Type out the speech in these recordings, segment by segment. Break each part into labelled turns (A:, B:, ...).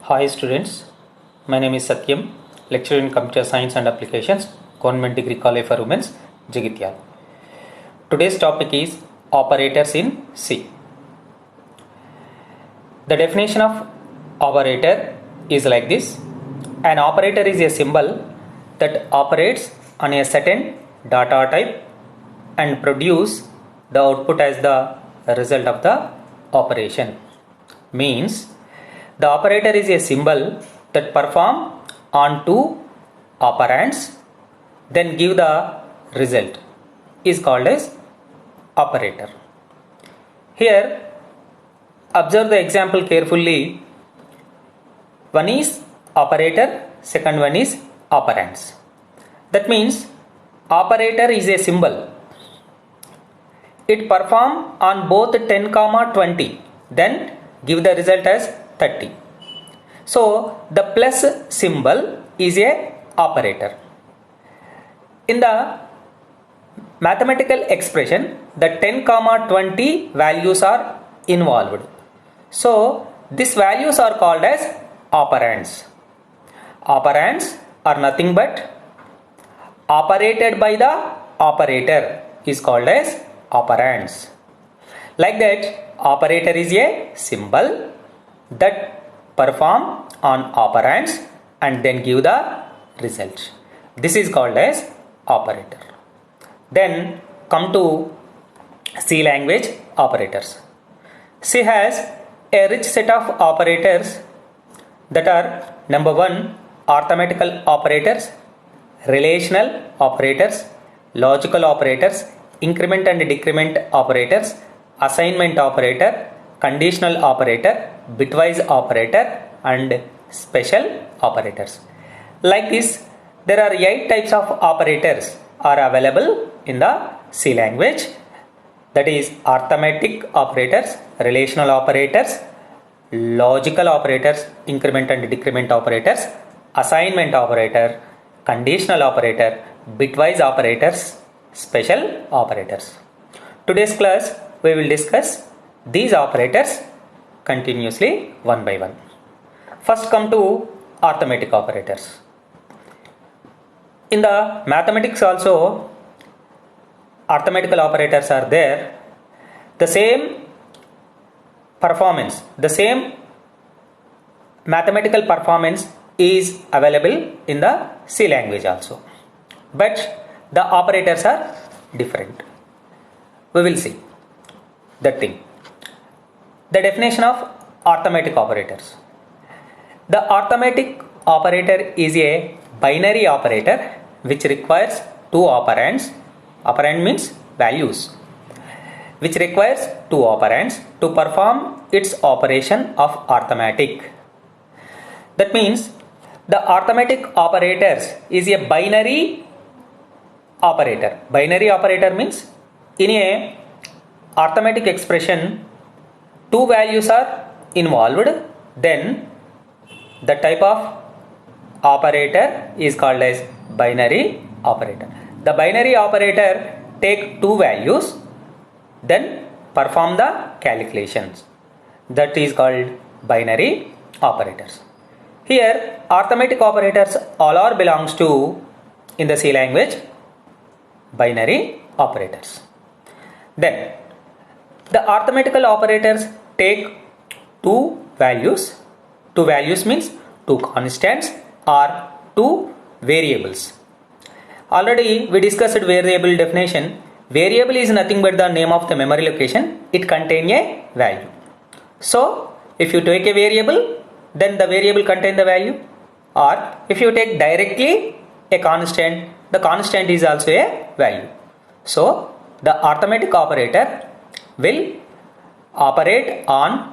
A: Hi students, my name is Satyam, lecturer in Computer Science and Applications, Government Degree College for Women, Jagitial. Today's topic is operators in C. The definition of operator is like this. An operator is a symbol that operates on a certain data type and produce the output as the result of the operation. Means the operator is a symbol that perform on two operands then give the result is called as operator. Here observe the example carefully. One is operator, second one is operands. That means operator is a symbol. It perform on both 10, 20 then give the result as 30. So the plus symbol is a operator. In the mathematical expression, the 10, 20 values are involved. So these values are called as operands. Operands are nothing but operated by the operator is called as operands. Like that, operator is a symbol that perform on operands and then give the result. This is called as operator. Then come to C language operators. C has a rich set of operators that are number 1 arithmetical operators, relational operators, logical operators, increment and decrement operators, assignment operator, conditional operator, bitwise operator and special operators. Like this, there are 8 types of operators are available in the C language. That is arithmetic operators, relational operators, logical operators, increment and decrement operators, assignment operator, conditional operator, bitwise operators, special operators. Today's class we will discuss these operators continuously one by one. First come to arithmetic operators. In the mathematics also arithmetical operators are there. The same performance, the same mathematical performance is available in the C language also. But the operators are different. We will see that thing. The definition of arithmetic operators. The arithmetic operator is a binary operator which requires two operands. Operand means values. Which requires two operands to perform its operation of arithmetic. That means the arithmetic operators is a binary operator. Binary operator means in a arithmetic expression two values are involved, then the type of operator is called as binary operator. The binary operator take two values then perform the calculations. That is called binary operators. Here arithmetic operators all are belongs to in the C language binary operators. Then the arithmetical operators take two values. Two values means two constants or two variables. Already we discussed variable definition. Variable is nothing but the name of the memory location. It contains a value. So if you take a variable, then the variable contains the value. Or if you take directly a constant, the constant is also a value. So the arithmetic operator will operate on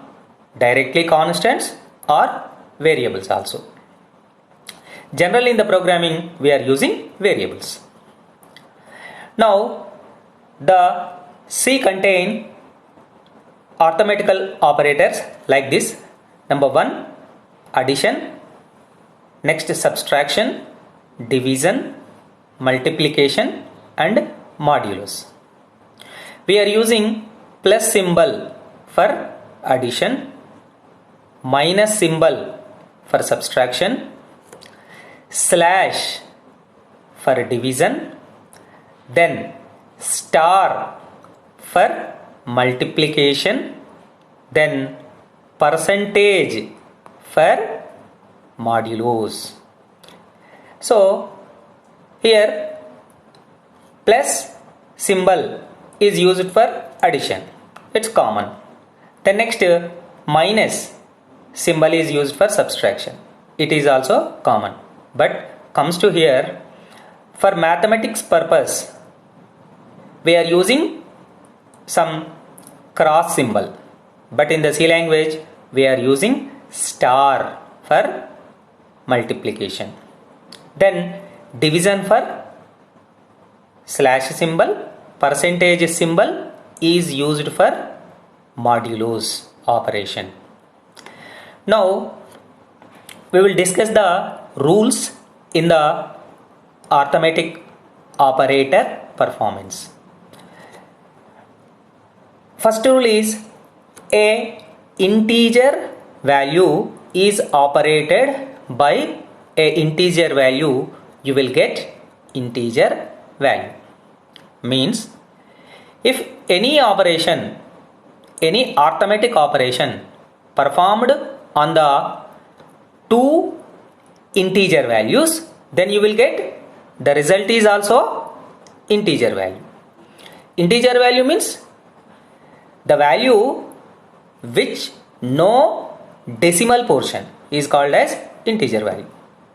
A: directly constants or variables also. Generally in the programming we are using variables. Now the C contain arithmetical operators like this. Number 1 addition, next subtraction, division, multiplication and modulus. We are using plus symbol for addition, minus symbol for subtraction, slash for division, then star for multiplication, then percentage for modulus. So here plus symbol is used for addition, it's common. Then next minus symbol is used for subtraction, it is also common. But comes to here, for mathematics purpose we are using some cross symbol, but in the C language we are using star for multiplication, then division for slash symbol, percentage symbol is used for modulus operation. Now we will discuss the rules in the arithmetic operator performance. First rule is a integer value is operated by a integer value, you will get integer value. Means if any operation, any arithmetic operation performed on the two integer values, then you will get the result is also integer value. Integer value means the value which no decimal portion is called as integer value.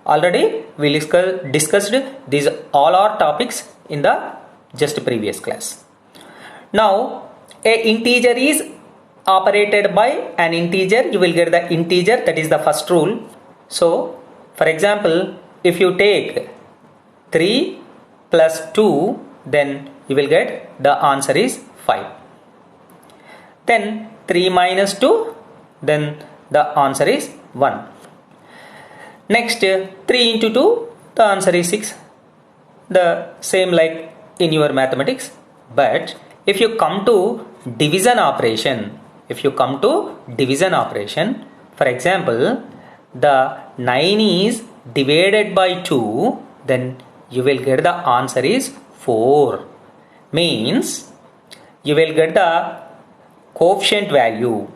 A: Already we discussed these all our topics in the just previous class. Now a integer is operated by an integer, you will get the integer, that is the first rule. So for example, if you take 3 plus 2, then you will get the answer is 5. Then 3 minus 2, then the answer is 1. Next 3 into 2, the answer is 6. The same like in your mathematics. But if you come to division operation, for example, the 9 is divided by 2, then you will get the answer is 4. Means you will get the coefficient value,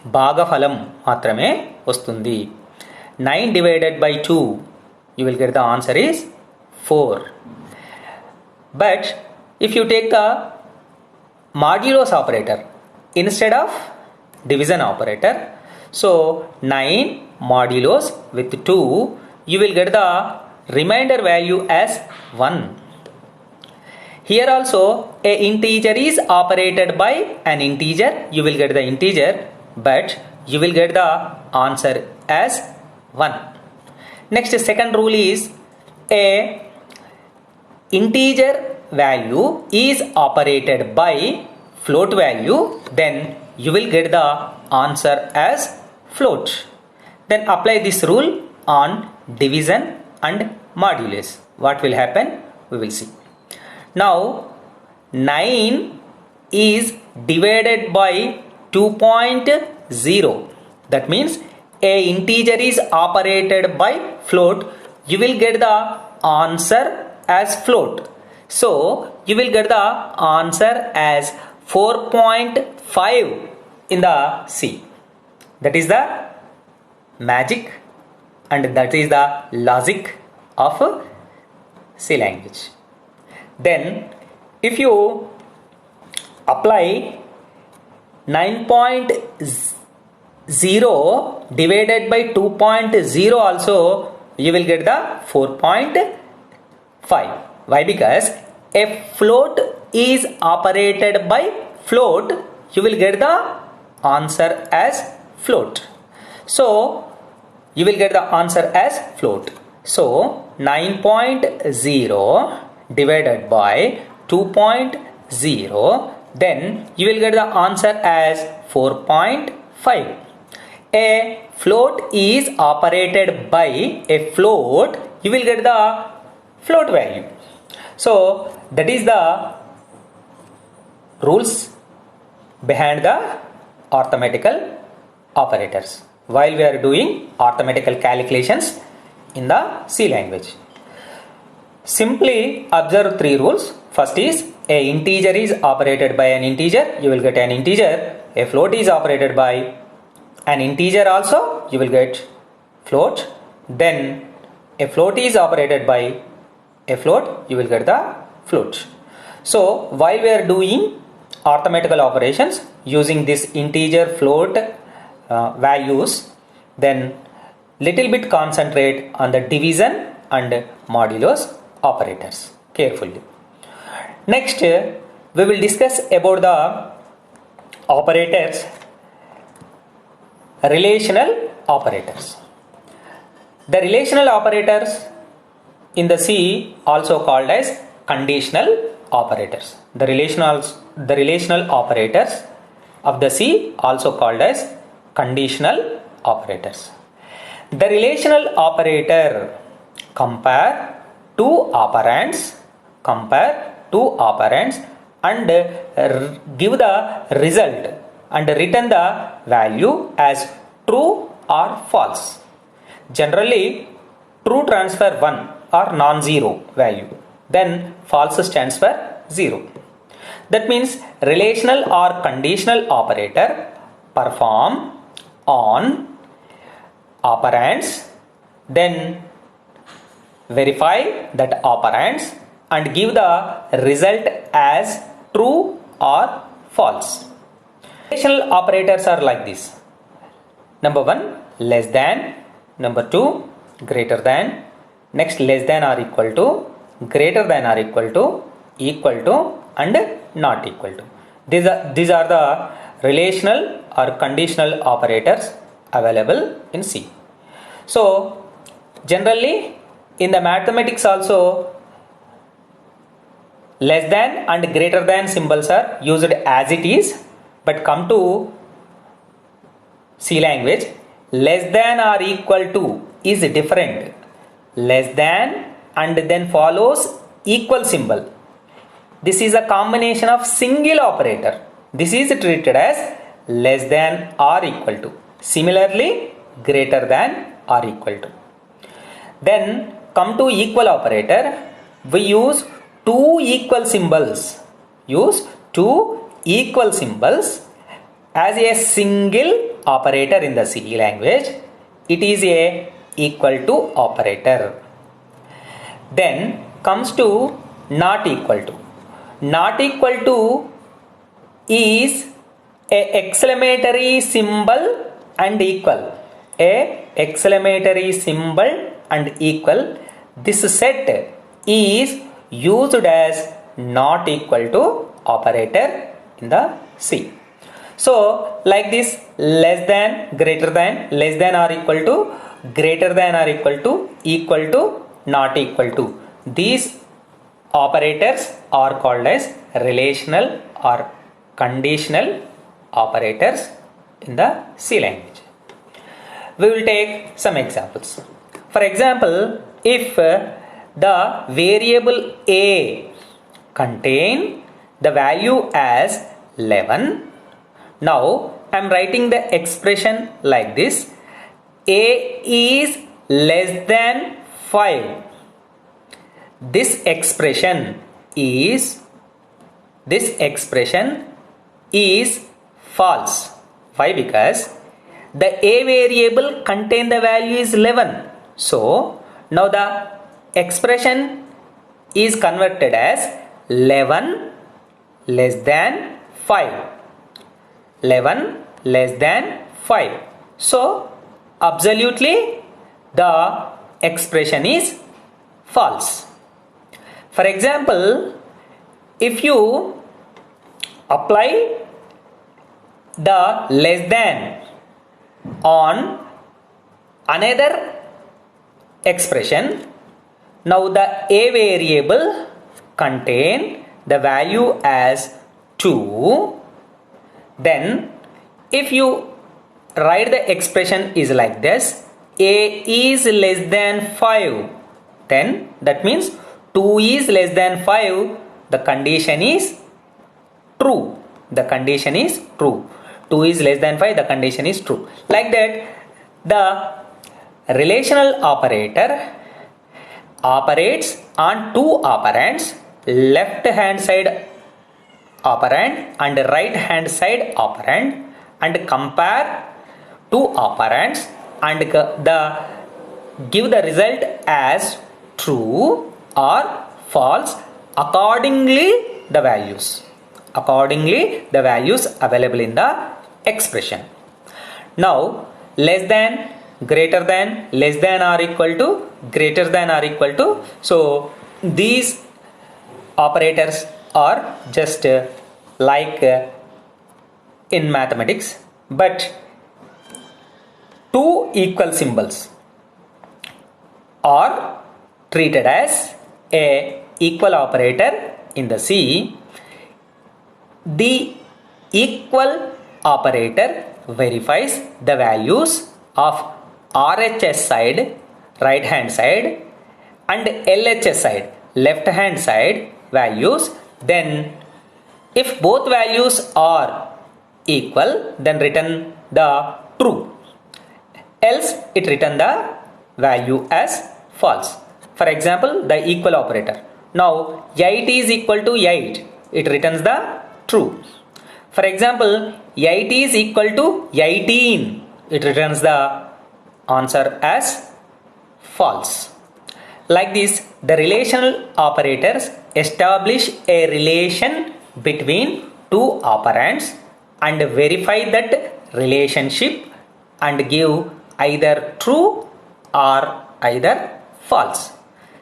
A: bhagafalam matrame vastundi. 9 divided by 2, you will get the answer is 4. But if you take the modulus operator instead of division operator, so 9 modulus with 2, you will get the remainder value as 1. Here also a integer is operated by an integer, you will get the integer, but you will get the answer as 1. Next second rule is a integer value is operated by float value, then you will get the answer as float. Then apply this rule on division and modulus. What will happen? We will see. Now 9 is divided by 2.0. That means a integer is operated by float, you will get the answer as float. So you will get the answer as 4.5 in the C. That is the magic and that is the logic of C language. Then if you apply 9.0 divided by 2.0 also, you will get the 4.5. Why? Because a float is operated by float, you will get the answer as float. So you will get the answer as float. So 9.0 divided by 2.0, then you will get the answer as 4.5. A float is operated by a float, you will get the float value. So that is the rules behind the arithmetical operators. while we are doing arithmetical calculations in the C language. Simply observe three rules. First is a integer is operated by an integer, you will get an integer. A float is operated by an integer also, you will get float. Then a float is operated by a float, you will get the float. So while we are doing arithmetical operations using this integer float values, then little bit concentrate on the division and modulus operators carefully. Next, we will discuss about the operators, relational operators. The relational operators in the C also called as conditional operators. The relational operators of the C also called as conditional operators. The relational operator compare two operands and give the result and return the value as true or false. Generally, true transfer 1 or non-zero value, then false stands for 0. That means relational or conditional operator perform on operands, then verify that operands and give the result as true or false. Relational operators are like this. Number 1, less than. Number 2, greater than. Next, less than or equal to, greater than or equal to and not equal to. These are the relational or conditional operators available in C. So generally in the mathematics also, less than and greater than symbols are used as it is, but come to C language, less than or equal to is different. Less than and then follows equal symbol. This is a combination of single operator. This is treated as less than or equal to. Similarly, greater than or equal to. Then come to equal operator. We use two equal symbols. As a single operator in the C language. It is a equal to operator. Then comes to not equal to. Not equal to is a exclamatory symbol and equal. A exclamatory symbol and equal. This set is used as not equal to operator in the C. So like this, less than, greater than, less than or equal to, greater than or equal to, not equal to. These operators are called as relational or conditional operators in the C language. We will take some examples. For example, if the variable a contain the value as 11, now I am writing the expression like this: a is less than 5. This expression is false. Why? Because the a variable contain the value is 11. So now the expression is converted as 11 less than 5. 11 less than 5. So absolutely the expression is false. For example, if you apply the less than on another expression, now the a variable contain the value as 2. Then if you write the expression is like this: a is less than 5, then that means 2 is less than 5. The condition is true. 2 is less than 5, the condition is true. Like that, The relational operator operates on two operands, left hand side operand and right hand side operand, and compare two operands and give the result as true or false accordingly the values available in the expression. Now less than, greater than, less than or equal to, greater than or equal to, so these operators are just like in mathematics, but two equal symbols are treated as a equal operator in the C. The equal operator verifies the values of RHS side, right hand side, and LHS side, left hand side values. Then if both values are equal, then return the true, else it return the value as false. For example, the equal operator, now 8 is equal to 8, it returns the true. For example, 8 is equal to 18, it returns the answer as false. Like this, the relational operators establish a relation between two operands and verify that relationship and give either true or either false.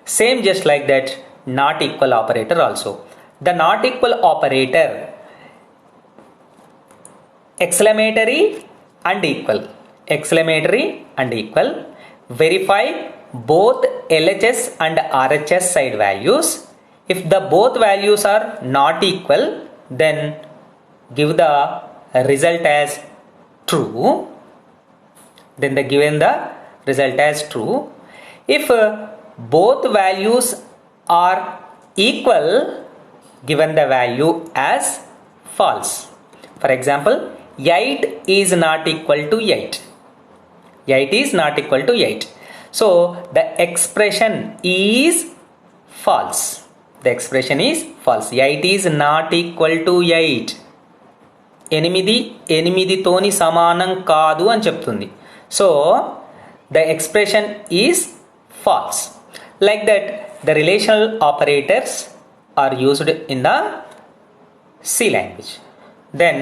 A: Same just like that, not equal operator also. The not equal operator, exclamatory and equal, verify both LHS and RHS side values. If the both values are not equal, then give the result as true. Then they given the result as true. If both values are equal, given the value as false. For example, 8 is not equal to 8. 8 is not equal to 8. So the expression is false. The expression is false. 8 is not equal to 8. 8 తోని సమానం కాదు అని చెప్తుంది. So the expression is false. Like that, the relational operators are used in the C language. Then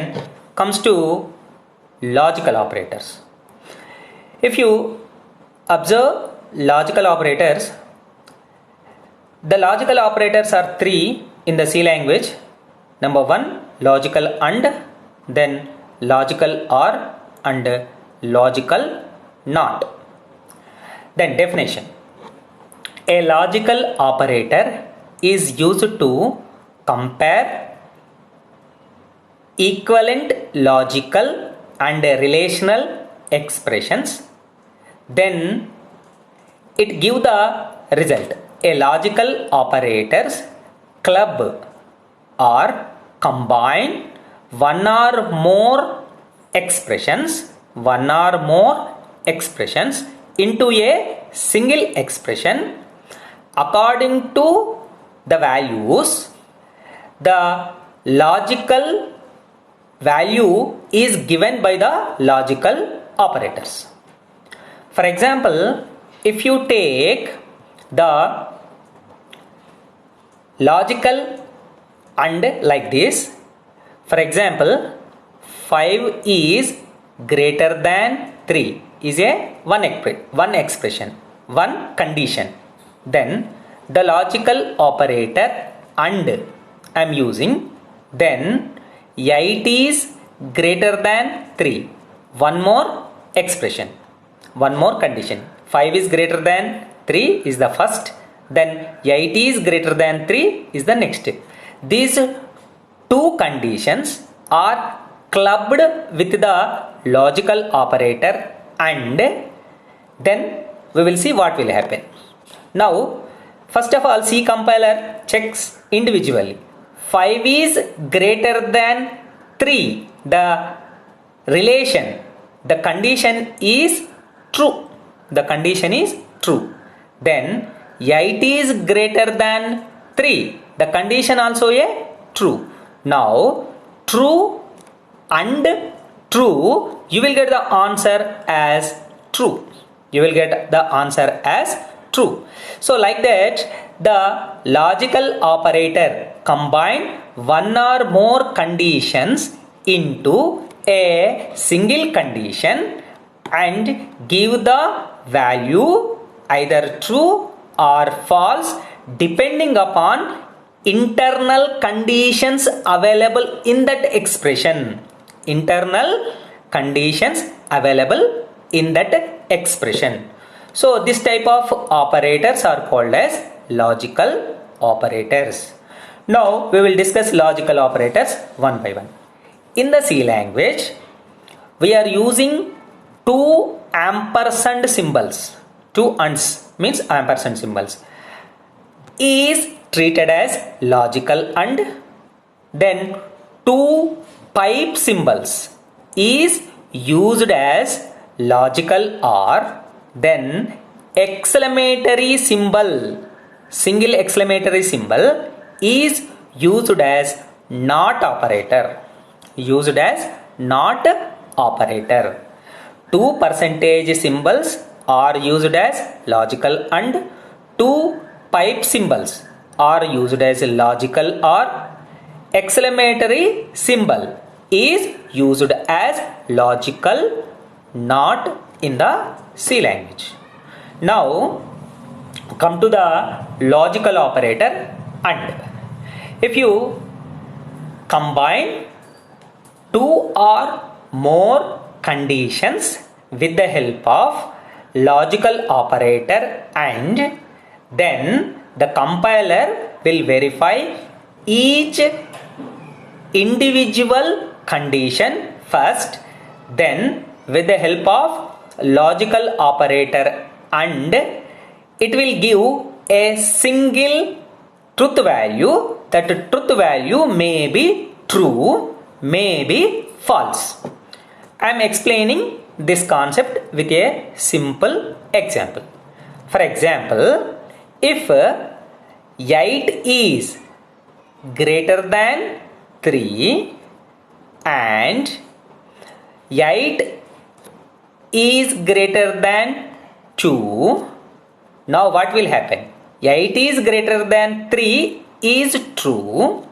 A: comes to logical operators. If you observe logical operators, the logical operators are three in the C language. Number one, logical and, then logical or and logical not. Then definition. A logical operator is used to compare equivalent logical and relational expressions. Then it give the result. A logical operators club or combine one or more expressions into a single expression according to the values. The logical value is given by the logical operators. For example, if you take the logical and like this, for example, 5 is greater than 3 is a one expression, one condition. Then the logical operator and I am using, then 8 is greater than 3, one more expression, one more condition. 5 is greater than 3 is the first, then 8 is greater than 3 is the next. These two conditions are clubbed with the logical operator and then we will see what will happen. Now first of all, C compiler checks individually. 5 is greater than 3, the relation, the condition is true. The condition is true. Then 8 is greater than 3. The condition also a true. Now true and true, you will get the answer as true. You will get the answer as true. So like that, the logical operator combine one or more conditions into a single condition and give the value either true or false depending upon internal conditions available in that expression. Internal conditions available in that expression. So this type of operators are called as logical operators. Now we will discuss logical operators one by one. In the C language, we are using two ampersand symbols. Two ands means ampersand symbols is treated as logical and. Then two pipe symbols is used as logical or. Then exclamatory symbol, single exclamatory symbol is used as not operator. Used as not operator. Two percentage symbols are used as logical and. Two pipe symbols are used as logical or. Exclamatory symbol is used as logical not in the C language. Now come to the logical operator and. If you combine two or more conditions with the help of logical operator and, then the compiler will verify each individual condition first, then with the help of logical operator and, it will give a single truth value. That truth value may be true, may be false. I am explaining this concept with a simple example. For example, if 8 is greater than 3 and 8 is greater than 2, now what will happen? 8 is greater than 3 is true,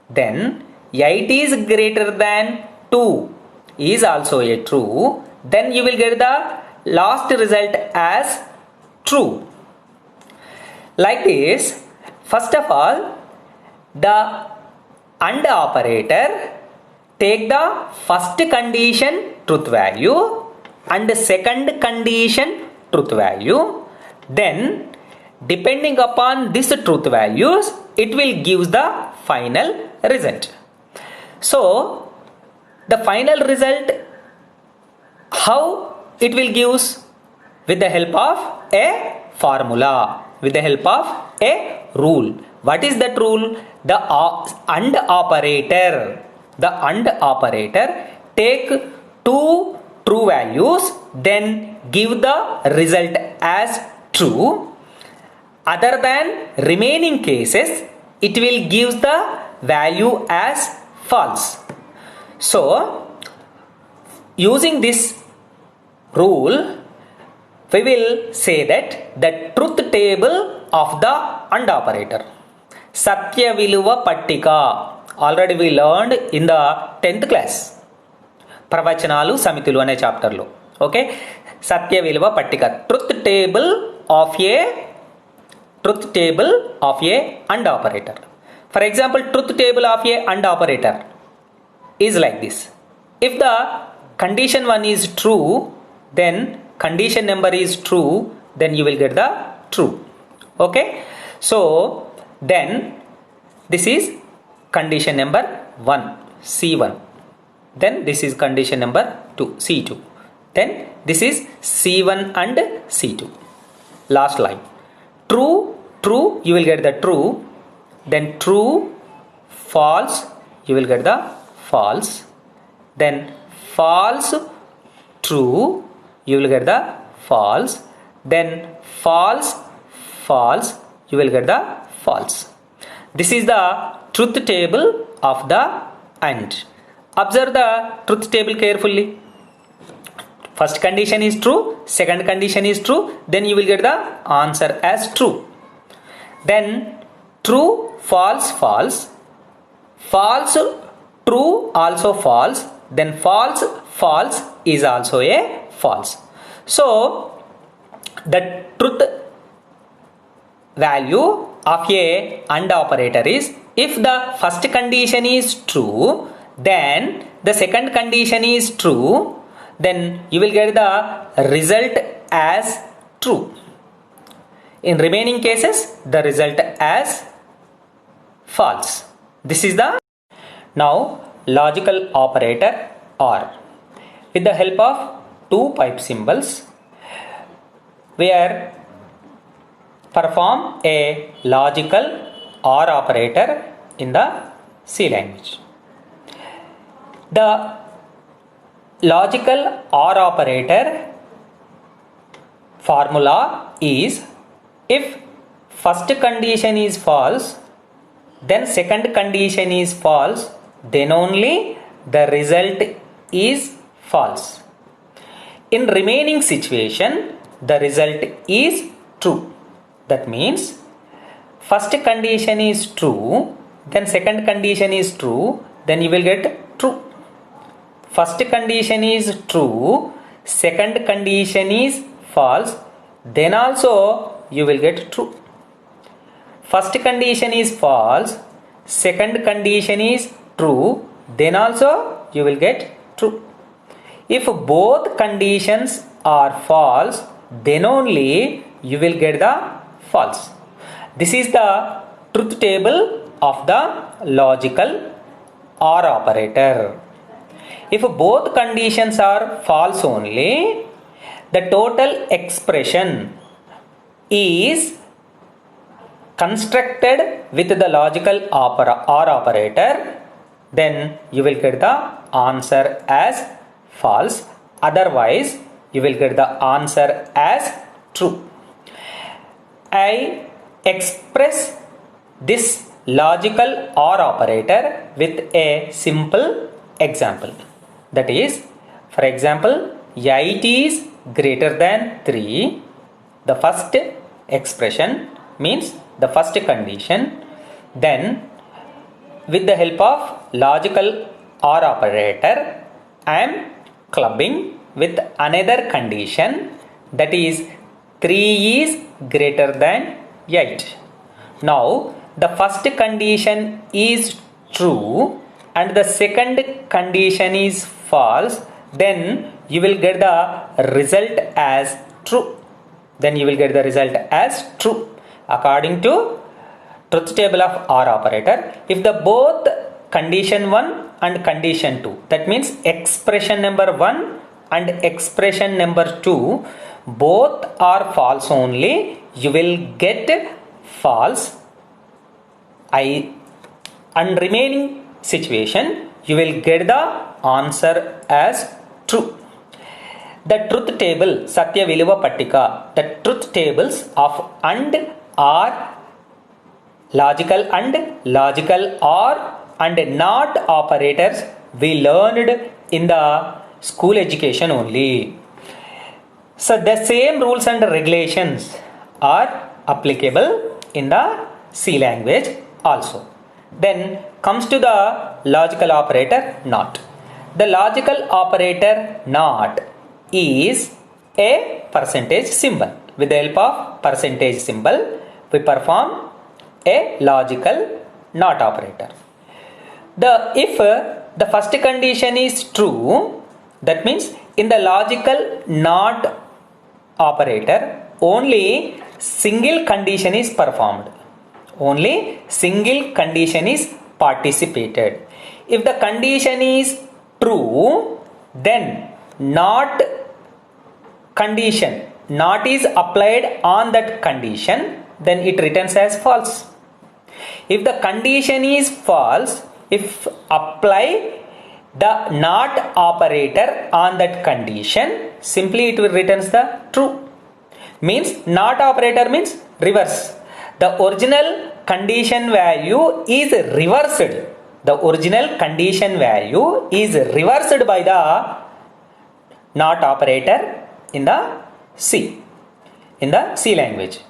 A: then 8 is greater than 2 is also a true, then you will get the last result as true. Like this, first of all, the AND operator take the first condition truth value and second condition truth value, then depending upon this truth values, it will give the final result. So the final result, how it will gives? With the help of a formula, with the help of a rule. What is that rule? The AND operator. The AND operator take two true values, then give the result as true. Other than remaining cases, it will give the value as false. So using this rule, we will say that the truth table of the AND operator, Satya Viluva Pattika, already we learned in the 10th class, Pravachanalu Samitulu ane chapter lo. Okay, Satya Viluva Pattika, truth table of a AND operator. For example, truth table of a AND operator is like this. If the condition 1 is true, then condition number is true, then you will get the true. Okay, so then this is condition number 1, C1. Then this is condition number 2, C2. Then this is C1 and C2. Last line, true, true, you will get the true. Then true, false, you will get the false. Then false, true, you will get the false, then false, false, you will get the false. This is the truth table of the AND. Observe the truth table carefully. First condition is true, second condition is true, then you will get the answer as true. Then true, false, false, false, true, also false, then false, false is also a false. So the truth value of a AND operator is, if the first condition is true, then the second condition is true, then you will get the result as true. In remaining cases, the result as false. This is the now logical operator OR. With the help of two pipe symbols, we are perform a logical OR operator in the C language. The logical OR operator formula is, if first condition is false, then second condition is false, then only the result is false. In remaining situation, the result is true. That means first condition is true, then second condition is true, then you will get true. First condition is true, second condition is false, then also you will get true. First condition is false, second condition is true, then also you will get true. If both conditions are false, then only you will get the false. This is the truth table of the logical OR operator. If both conditions are false only, the total expression is constructed with the logical OR operator, then you will get the answer as false. Otherwise, you will get the answer as true. I express this logical OR operator with a simple example. That is, for example, 8 is greater than 3. The first expression means the first condition. Then with the help of logical OR operator, I am clubbing with another condition, that is 3 is greater than 8. Now the first condition is true and the second condition is false, then you will get the result as true. Then you will get the result as true. According to truth table of OR operator, if the both condition 1 and condition 2, that means expression number 1 and expression number 2, both are false only, you will get false. And remaining situation, you will get the answer as true. The truth table, Satya Viluva Pattika, the truth tables of AND are logical AND, logical OR and NOT operators we learned in the school education only. So the same rules and regulations are applicable in the C language also. Then comes to the logical operator NOT. The logical operator NOT is a percentage symbol. With the help of percentage symbol, we perform a logical NOT operator. If the first condition is true, that means in the logical NOT operator, only single condition is performed. Only single condition is participated. If the condition is true, then NOT condition, NOT is applied on that condition, then it returns as false. If the condition is false, if apply the not operator on that condition, simply it will returns the true. Means not operator means reverse. The original condition value is reversed. The original condition value is reversed by the not operator in the C language.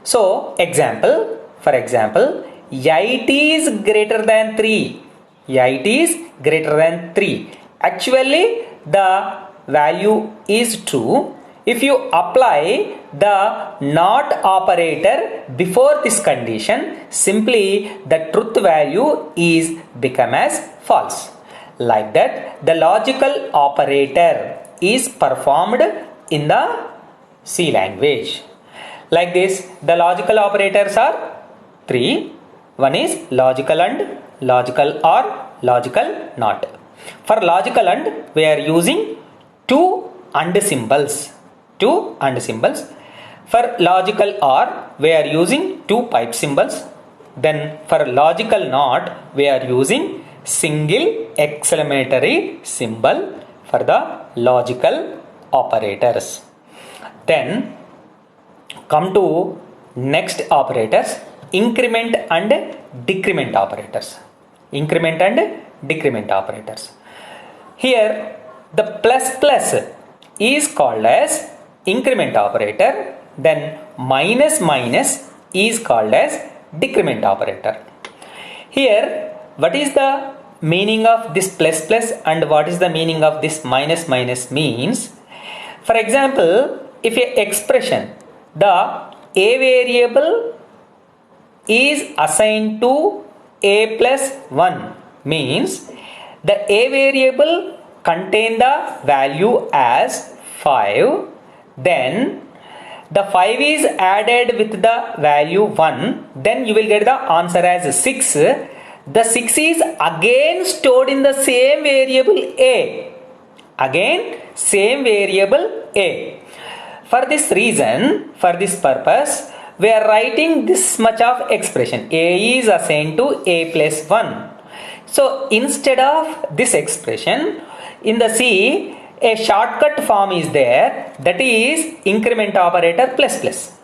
A: So example, for example, 8 is greater than 3. 8 is greater than 3. Actually the value is true. If you apply the not operator before this condition, simply the truth value is become as false. Like that, the logical operator is performed in the C language. Like this, the logical operators are 3. One is logical and, logical or, logical not. For logical and, we are using 2 and symbols. 2 and symbols. For logical or, we are using 2 pipe symbols. Then for logical not, we are using single exclamatory symbol for the logical operators. Then come to next operators, increment and decrement operators. Increment and decrement operators. Here the plus plus is called as increment operator, then minus minus is called as decrement operator. Here what is the meaning of this plus plus and what is the meaning of this minus minus means? For example, if a expression, the a variable is assigned to a plus 1, means the a variable contain the value as 5, then the 5 is added with the value 1, then you will get the answer as 6. The 6 is again stored in the same variable a. Again same variable a. For this reason, for this purpose, we are writing this much of expression. A is assigned to a plus 1. So instead of this expression, in the C, a shortcut form is there, that is increment operator plus plus.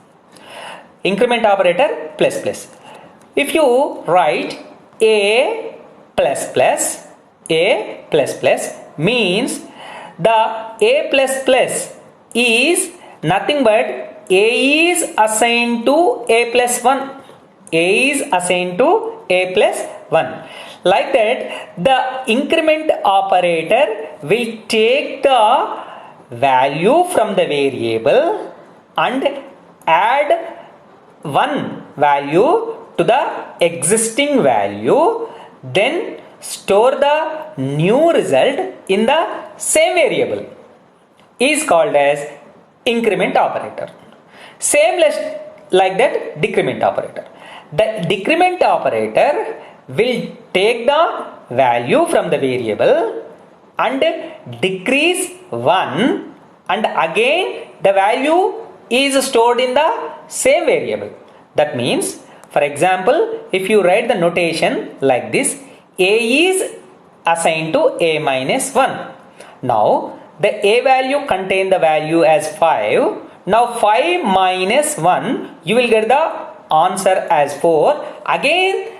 A: Increment operator plus plus. If you write a plus plus, a plus plus means the a plus plus is nothing but a is assigned to a plus 1. A is assigned to a plus 1. Like that, the increment operator will take the value from the variable and add one value to the existing value, then store the new result in the same variable, is called as increment operator. Same like that decrement operator. The decrement operator will take the value from the variable and decrease 1, and again the value is stored in the same variable. That means, for example, if you write the notation like this, a is assigned to a minus 1. Now the a value contain the value as 5. Now 5 minus 1, you will get the answer as 4. Again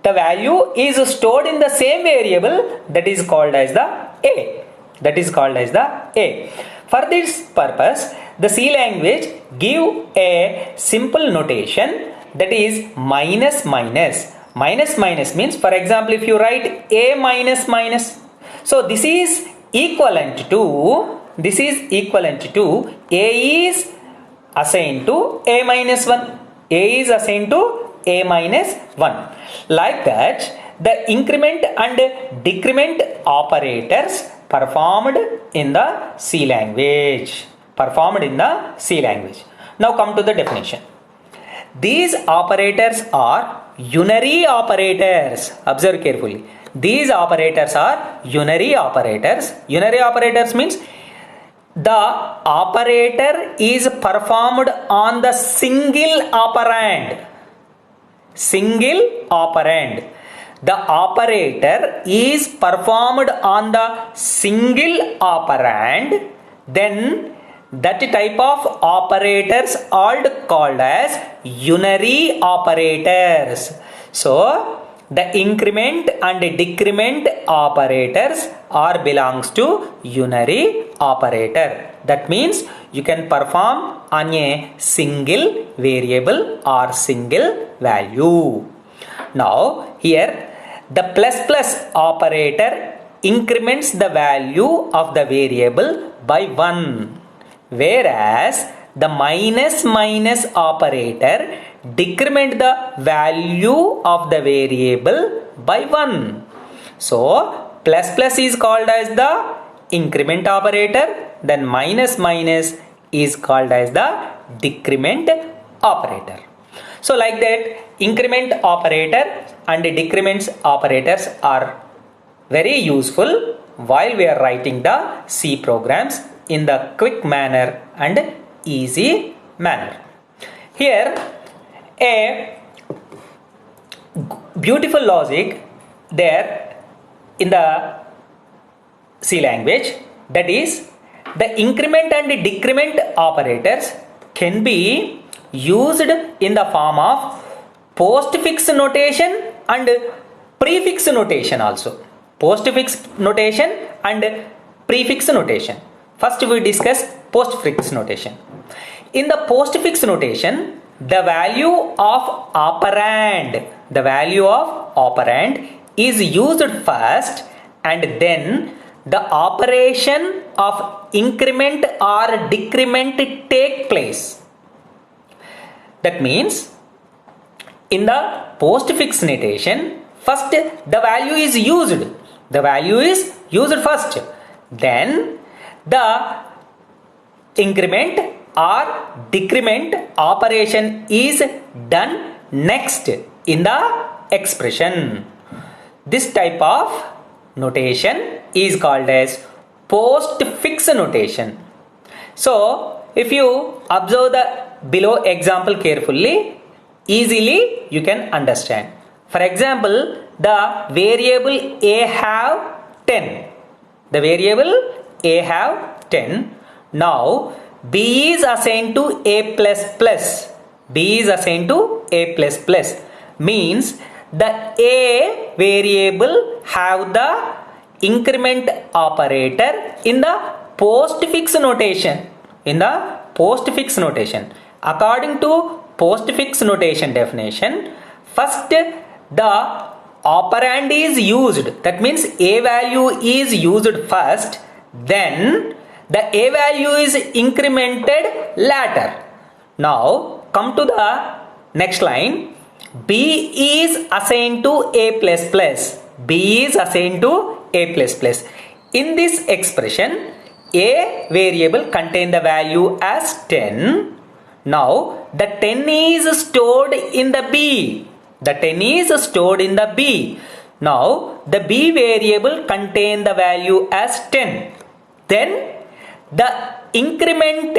A: the value is stored in the same variable, that is called as the a. That is called as the a. For this purpose, the C language give a simple notation, that is minus minus. Minus minus means, for example, if you write a minus minus, so this is equivalent to a is assigned to a minus 1. A is assigned to a minus 1. Like that, the increment and decrement operators performed in the C language. Performed in the C language. Now come to the definition. These operators are unary operators. Observe carefully. These operators are unary operators. Unary operators means the operator is performed on the single operand. Single operand. the operator is performed on the single operand, then that type of operators are called as unary operators. So the increment and decrement operators are belongs to unary operator. That means you can perform on a single variable or single value. Now here the plus plus operator increments the value of the variable by 1, whereas the minus minus operator decrement the value of the variable by 1. So plus plus is called as the increment operator, then minus minus is called as the decrement operator. So like that, increment operator and decrement operators are very useful while we are writing the C programs in the quick manner and easy manner. Here a beautiful logic there in the C language, that is the increment and decrement operators can be used in the form of postfix notation and prefix notation also. Postfix notation and prefix notation. First we discuss postfix notation. In the postfix notation, the value of operand is used first, and then the operation of increment or decrement take place. That means in the postfix notation, first the value is used. The value is used first. Then the increment or decrement operation is done next in the expression. This type of notation is called as postfix notation. So if you observe the below example carefully, easily you can understand. For example, the variable a have 10. The variable a have 10. Now b is assigned to a plus plus. B is assigned to a plus plus. Means the a variable have the increment operator in the postfix notation. In the postfix notation. According to postfix notation definition, first the operand is used. That means a value is used first, then the a value is incremented later. Now come to the next line. B is assigned to a plus plus. B is assigned to a plus plus. In this expression, a variable contain the value as 10. Now the 10 is stored in the B. The 10 is stored in the B. Now the B variable contain the value as 10. Then the increment,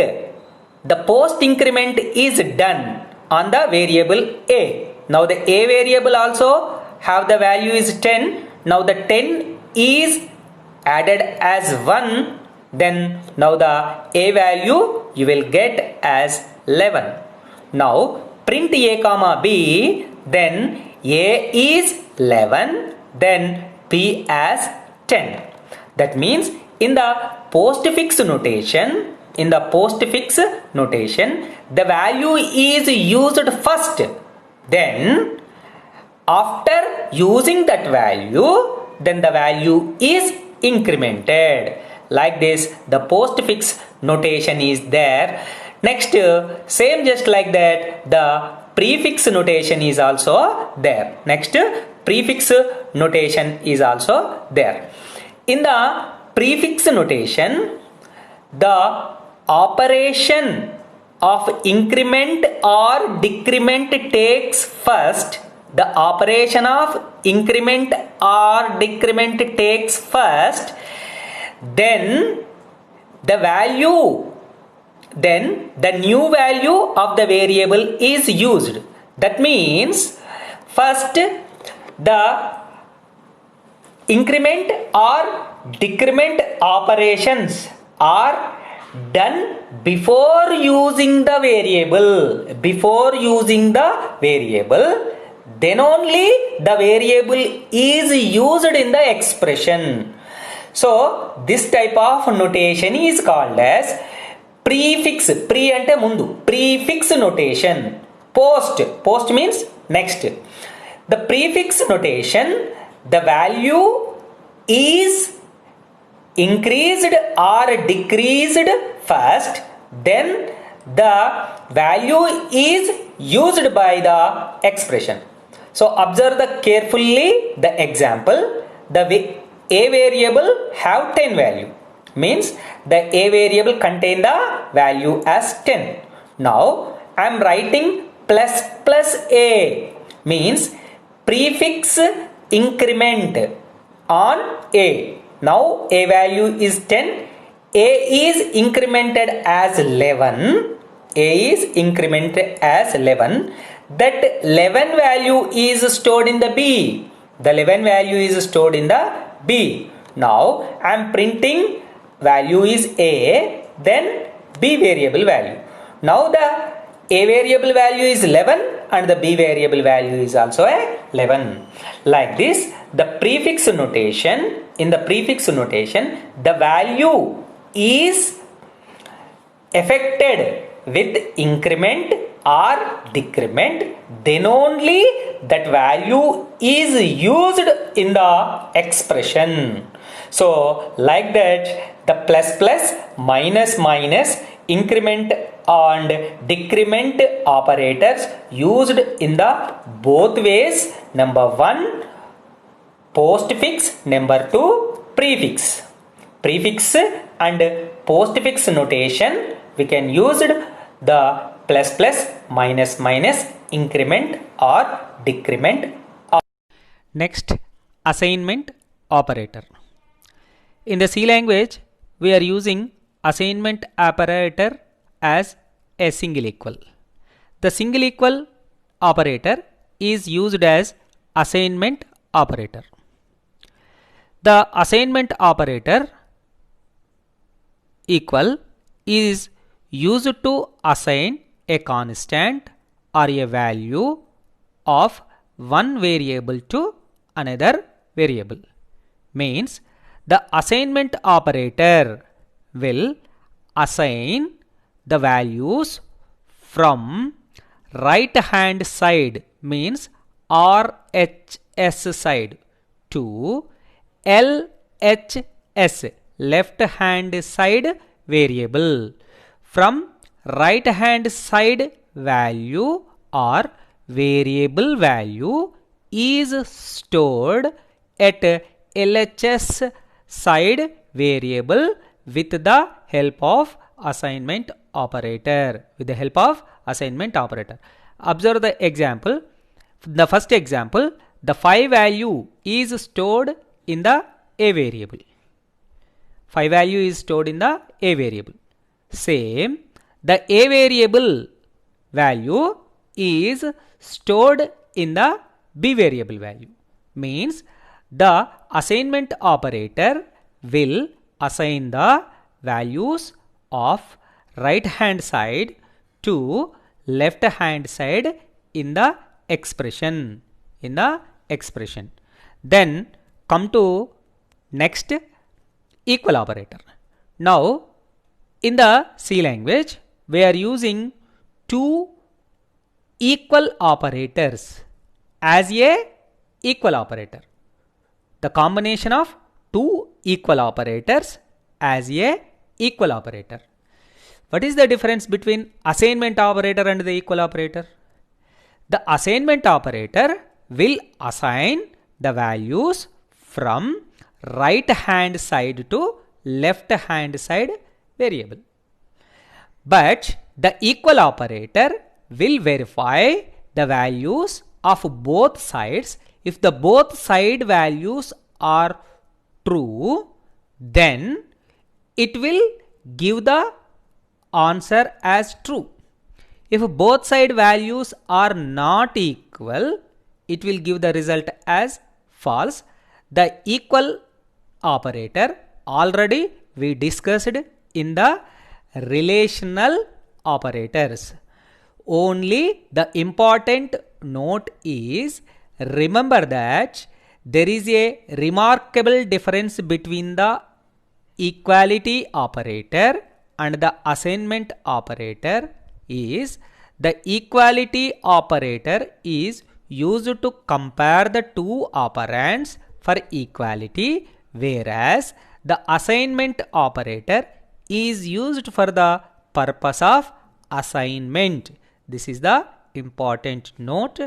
A: the post increment is done on the variable A. Now the A variable also have the value is 10. Now the 10 is added as 1. Then now the A value you will get as 11. Now print A comma B, then A is 11, then B as 10. That means in the postfix notation, the value is used first. Then after using that value, then the value is incremented. Like this, the postfix notation is there. Next, same just like that, the prefix notation is also there. Next, prefix notation is also there. In the prefix notation, the operation of increment or decrement takes first. The operation of increment or decrement takes first. Then the value, then the new value of the variable is used. That means first the increment or decrement operations are done before using the variable. Before using the variable, then only the variable is used in the expression. So this type of notation is called as prefix. Pre ante mundu. Prefix notation. Post. Post means next. The prefix notation, the value is increased or decreased first, then the value is used by the expression. So observe the carefully the example. The a variable have 10 value, means the a variable contain the value as 10. Now I am writing plus a, means prefix increment on a. Now a value is 10, a is incremented as 11, a is incremented as 11, that 11 value is stored in the b, the 11 value is stored in the b. Now I am printing value is a, then b variable value. Now the a variable value is 11 and the b variable value is also 11. Like this, the prefix notation, in the prefix notation, the value is affected with increment or decrement, then only that value is used in the expression. So like that, the plus minus increment and decrement operators used in the both ways. Number 1 postfix, number 2 prefix. Prefix and postfix notation we can use the plus minus increment or decrement. Next, assignment operator. In the C language, we are using assignment operator as a single equal. The single equal operator is used as assignment operator. The assignment operator equal is used to assign a constant or a value of one variable to another variable. Means the assignment operator will assign the values from right hand side, means RHS side, to LHS left hand side variable. From right hand side value or variable value is stored at LHS side variable with the help of assignment operator. With the help of assignment operator. Observe the example. The first example, the 5 value is stored in the a variable. 5 value is stored in the a variable. Same, the a variable value is stored in the b variable value. Means the assignment operator will assign the values of right hand side to left hand side in the expression. Then come to next, equal operator. Now in the C language, we are using two equal operators as a equal operator. The combination of two equal operators as a equal operator. What is the difference between assignment operator and the equal operator? The assignment operator will assign the values from right hand side to left hand side variable. But the equal operator will verify the values of both sides. If the both side values are true, then it will give the answer as true. If both side values are not equal, it will give the result as false. The equal operator already we discussed in the relational operators. Only the important note is, remember that there is a remarkable difference between the equality operator and the assignment operator is the equality operator is used to compare the two operands for equality, whereas the assignment operator is used for the purpose of assignment. This is the important note.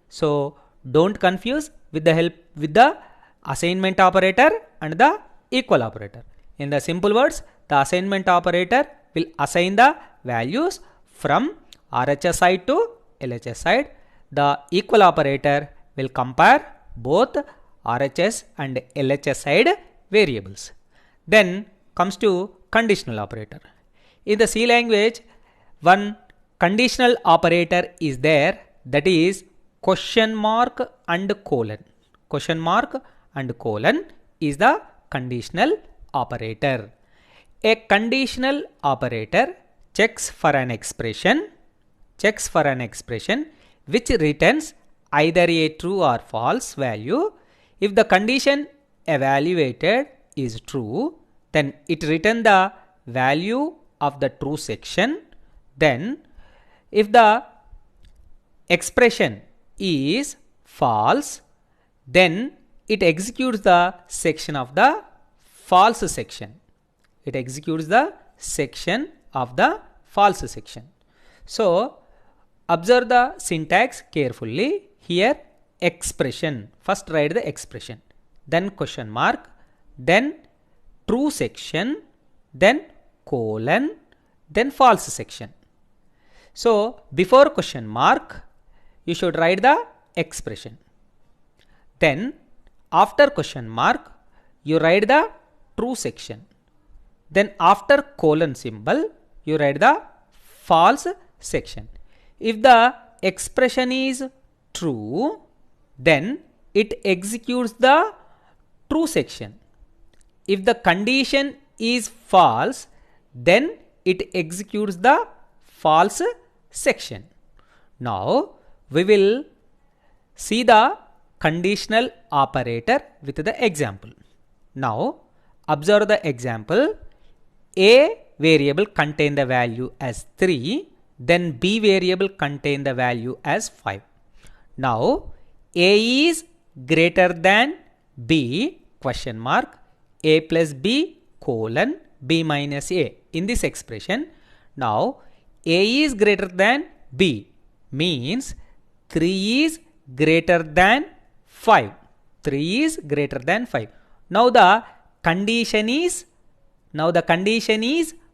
A: So don't confuse with the assignment operator and the equal operator. In the simple words, the assignment operator will assign the values from RHS side to LHS side. The equal operator will compare both RHS and LHS side variables. Then comes to conditional operator. In the C language, one conditional operator is there, that is question mark and colon. Question mark and colon is the conditional operator. A conditional operator checks for an expression which returns either a true or false value. If the condition evaluated is true, then it returns the value of the true section. Then if the expression is false, then it executes the section of the false section. It executes the section of the false section. So observe the syntax carefully. Here expression, first write the expression, then question mark, then true section, then colon, then false section. So before question mark you should write the expression. Then after question mark you write the true section. Then after colon symbol you write the false section. If the expression is true, then it executes the true section. If the condition is false, then it executes the false section. Now we will see the conditional operator with the example. Now observe the example. A variable contain the value as 3, then B variable contain the value as 5. Now A is greater than B question mark, A plus B colon B minus A. In this expression, now A is greater than B means 3 is greater than 5. 3 is greater than 5. Now the condition is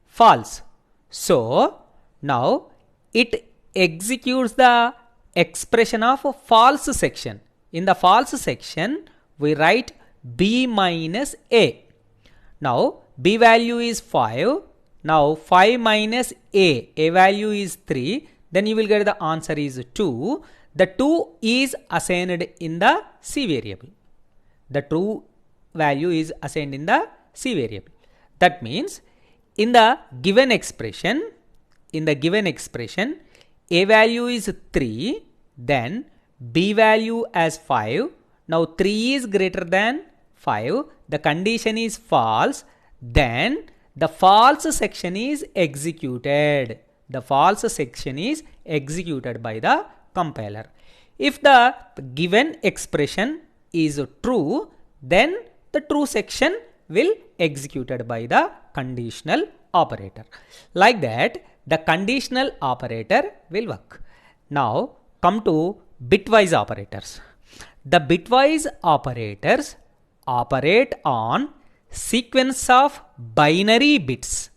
A: false. So now it executes the expression of a false section. In the false section we write B minus A. Now B value is 5. Now 5 minus A value is 3. Then you will get the answer is 2. The 2 is assigned in the C variable. The true value is assigned in the C variable. That means in the given expression, A value is 3, then B value as 5. Now 3 is greater than 5. The condition is false. Then the false section is executed. The false section is executed by the compiler. If the given expression is true, then the true section will executed by the conditional operator. Like that, the conditional operator will work. Now come to bitwise operators. The bitwise operators operate on sequence of binary bits.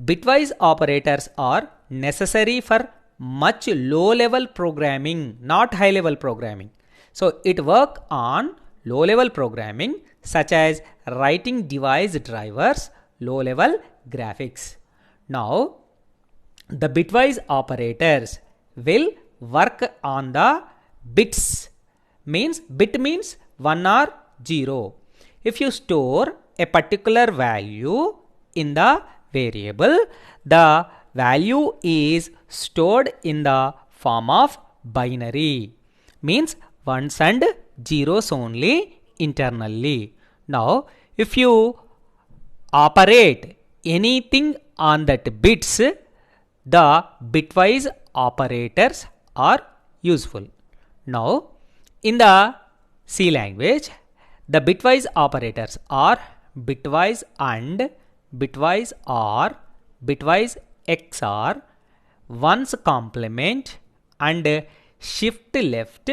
A: Bitwise operators are necessary for much low level programming, not high level programming. So it work on low level programming such as writing device drivers, low level graphics. Now the bitwise operators will work on the bits means bit means 1 or 0. If you store a particular value in the variable, the value is stored in the form of binary, means ones and zeros only internally. Now, if you operate anything on that bits, the bitwise operators are useful. Now, in the C language, the bitwise operators are bitwise AND, bitwise OR, bitwise XOR, ones complement, and shift left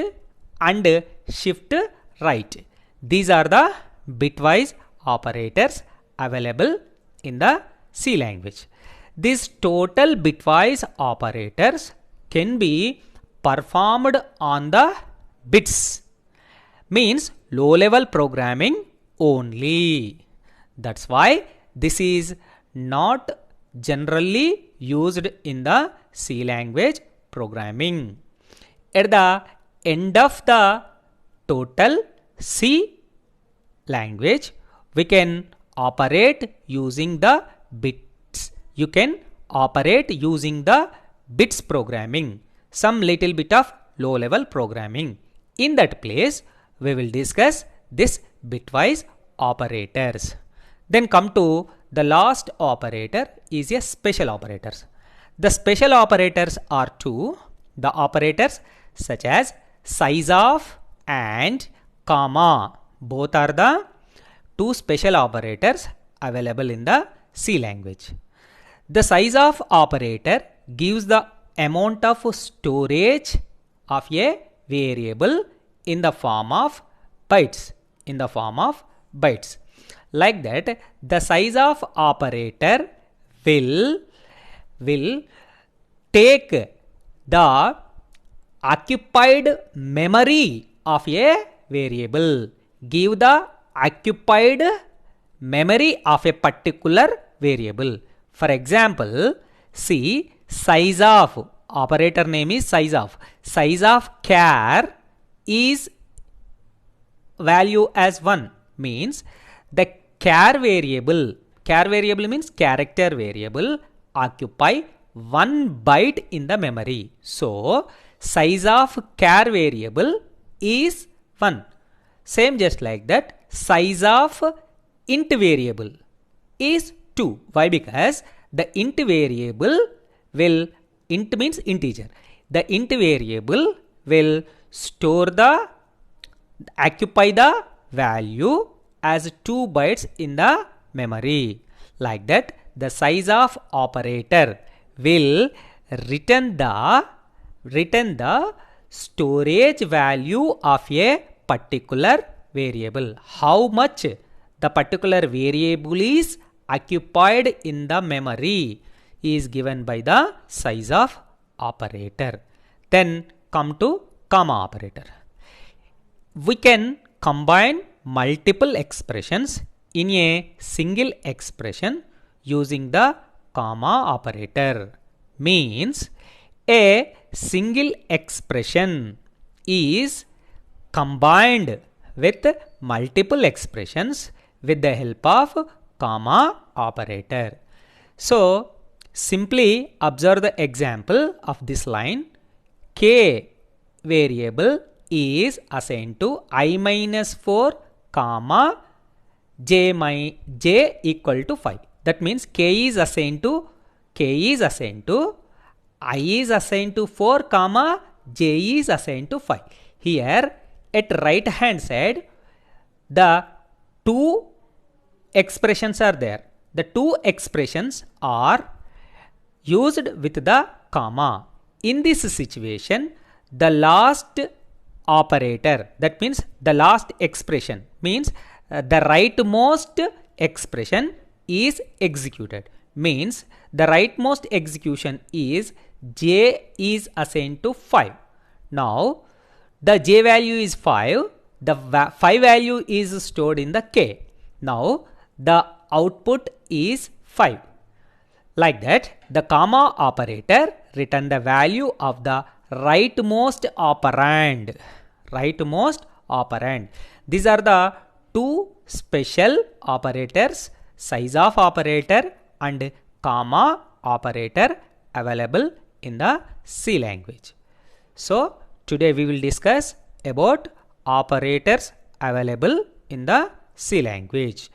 A: and shift right. These are the bitwise operators available in the C language. These total bitwise operators can be performed on the bits, means low level programming only. That's why this is not generally used in the C language programming. At the end of the total C language, we can operate using the bits. You can operate using the bits programming, some little bit of low level programming. In that place, we will discuss this bitwise operators. Then come to the last operator is a special operators. The special operators are two. The operators such as size of and comma. Both are the two special operators available in the C language. The size of operator gives the amount of storage of a variable in the form of bytes. Like that, the size of operator will take the occupied memory of a variable, give the occupied memory of a particular variable. For example, see, size of operator name is size of char is value as 1, means the char variable means character variable, occupy 1 byte in the memory. So size of char variable is 1. Same just like that, size of int variable is 2. Why? Because the int variable will, int means integer, the int variable will store the, occupy the value as 2 bytes in the memory. Like that, the size of operator will return the storage value of a particular variable. How much the particular variable is occupied in the memory is given by the size of operator. Then come to comma operator. We can combine multiple expressions in a single expression using the comma operator. Means a single expression is combined with multiple expressions with the help of comma operator. So simply observe the example of this line. K variable is assigned to I minus 4 comma j equal to 5. That means k is assigned to I is assigned to 4 comma j is assigned to 5. Here at right hand side, the two expressions are there. The two expressions are used with the comma. In this situation, the last operator, that means the last expression, means the rightmost expression is executed. Means the rightmost execution is j is assigned to 5. Now the j value is 5, the 5 value is stored in the k. Now the output is 5. Like that, the comma operator return the value of the rightmost operand. rightmost operand. These are the two special operators, size of operator and comma operator available in the C language. So today we will discuss about operators available in the C language.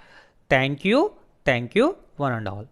A: Thank you one and all.